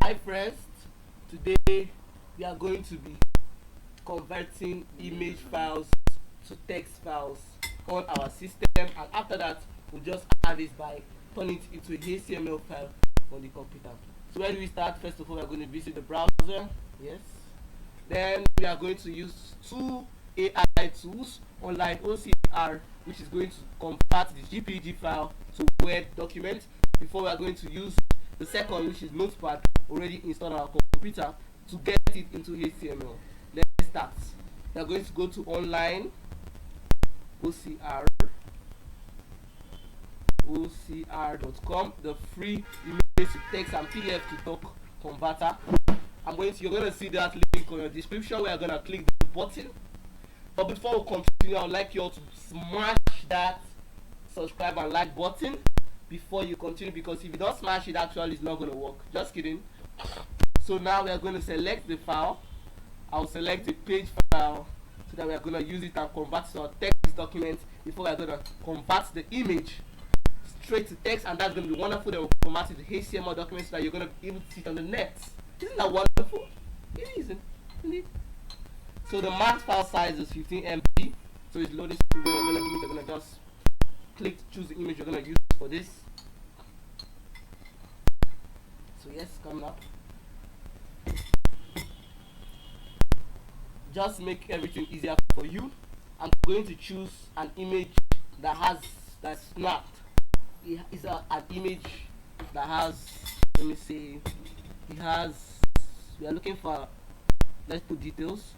Hi friends, today we are going to be converting image files to text files on our system, and after that we'll just add this by turning it into a HTML file on the computer. So when we start, first of all we are going to visit the browser. Yes. Then we are going to use two AI tools, online OCR, which is going to convert the GPG file to Word document, before we are going to use the second, which is Notepad, already installed on our computer, to get it into HTML. Let's start. We are going to go to online OCR ocr.com, the free image to text and PDF to doc converter. You're going to see that link on your description where you're going to click the button. But before we continue, I would like you all to smash that subscribe and like button before you continue, because if you don't smash it, actually it's not going to work. Just kidding. So now we are going to select the file. I'll select the page file so that we are going to use it and convert it to our text document before we are going to convert the image straight to text, and that's going to be wonderful. Then we'll format it to HTML document so that you're going to be able to see it on the net. Isn't that wonderful? It isn't, indeed. So the max file size is 15 MB. So it's loading. So we're going to do it. You're going to just click to choose the image you're going to use for this. So yes, coming up. Just make everything easier for you. I'm going to choose an image that's snapped. It's an image that has, let me see, we are looking for, let's put details.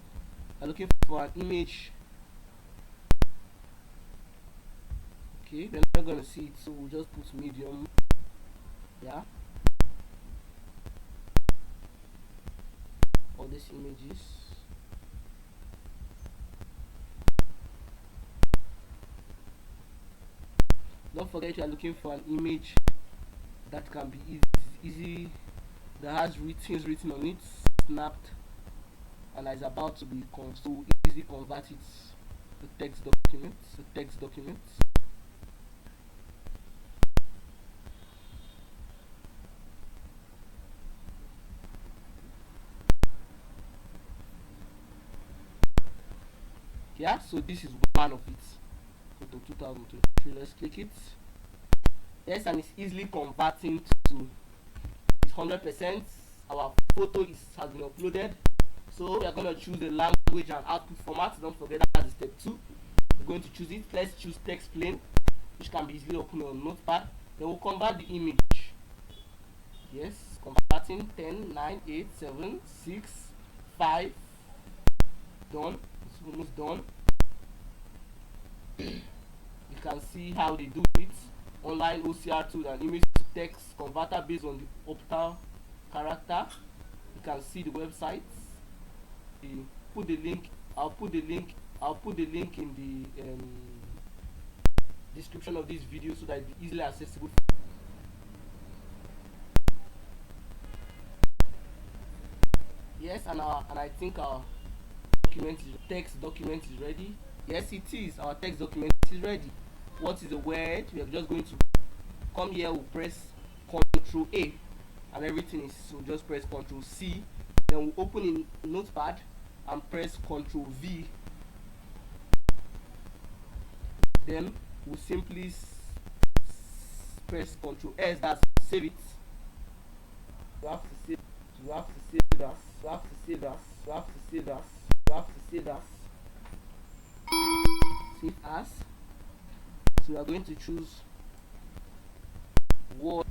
We're looking for an image. Okay, we're not going to see it, so we'll just put medium. Yeah. All these images. Don't forget you are looking for an image that can be easy, that has things written on it, snapped, and is about to be so easily converted to text documents. Yeah, so this is one of it. Photo 2023. Let's click it. Yes, and it's easily converting to, it's 100%. Our photo has been uploaded. So we are going to choose the language and output format. Don't forget that is step 2. We're going to choose it. Let's choose text plain, which can be easily opened on Notepad. Then we'll convert the image. Yes, converting 10, 9, 8, 7, 6, 5. Done. It's almost done. You can see how they do it. Online OCR tool and image to text converter based on the optal character. You can see the website. Put the link. I'll put the link in the description of this video so that it's easily accessible. Yes, and I think our text document is ready. Yes, it is. Our text document is ready. What is the word? We are just going to come here. We'll press Ctrl A, and everything is. So just press Ctrl C. Then we'll open in Notepad and press Ctrl V. Then we'll simply press Ctrl S. That's save it. You have to save. You have to save us. You have to save us. You have to save us. You have to save us. Save as. So we are going to choose Word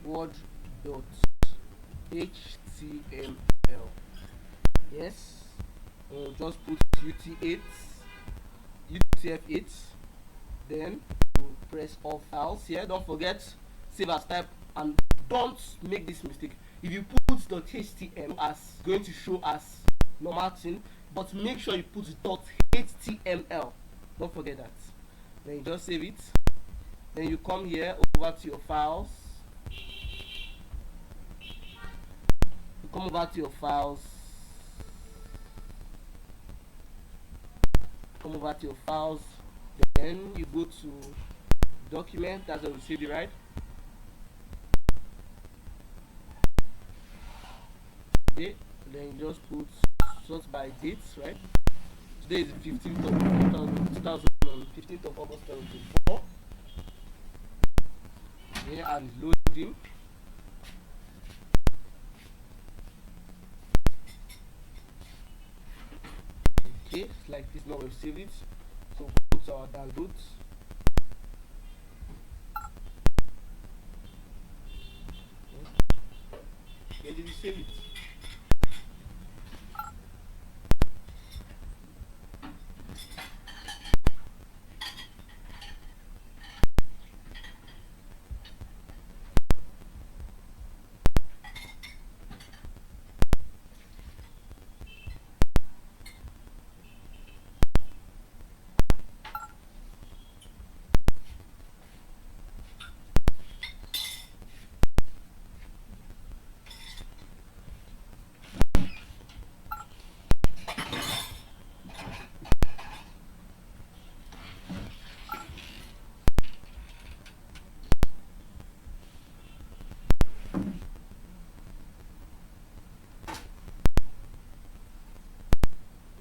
dot HTML. Yes, we'll just put UTF-8. Then we'll press all files here. Don't forget save as type, and don't make this mistake. If you put .html as going to show as normal thing, but make sure you put .html. Don't forget that. Then you just save it. Then you come here over to your files. You come over to your files. Then you go to document. That's where we save it, right? Okay, then you just put sort by dates, right? Today is the 15th of 15th of August 2024. Okay, and loading. Okay, it's like this. Now we've saved it. So go to our downloads. Where did you save it?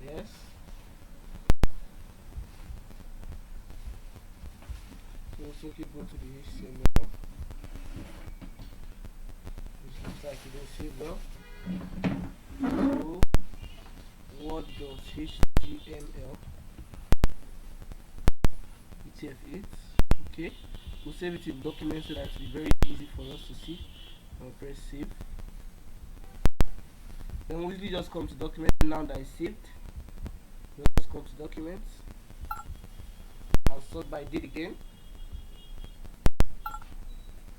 Yes. So simply go to the HTML. This looks like it didn't save well. So word.html etf8. Okay. We'll save it in document so that it will be very easy for us to see. I'll press save. Then we'll just come to document now that is saved. Just come to documents. I'll sort by date again.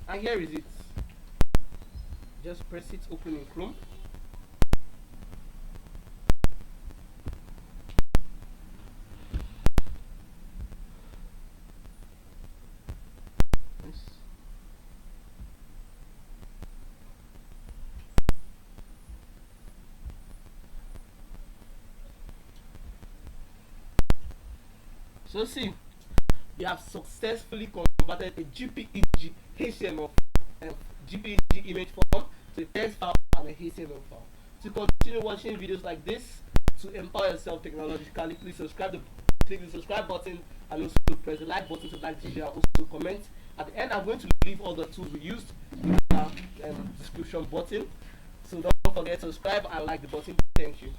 And here is it. Just press it, open in Chrome. Yes. So see, we have successfully converted a GPEG HTML GPEG image form to a text file and a HTML file. To continue watching videos like this, to empower yourself technologically, please click the subscribe button and also press the like button to like the video and also comment. At the end, I'm going to leave all the tools we used in the description button. So don't forget to subscribe and like the button. Thank you.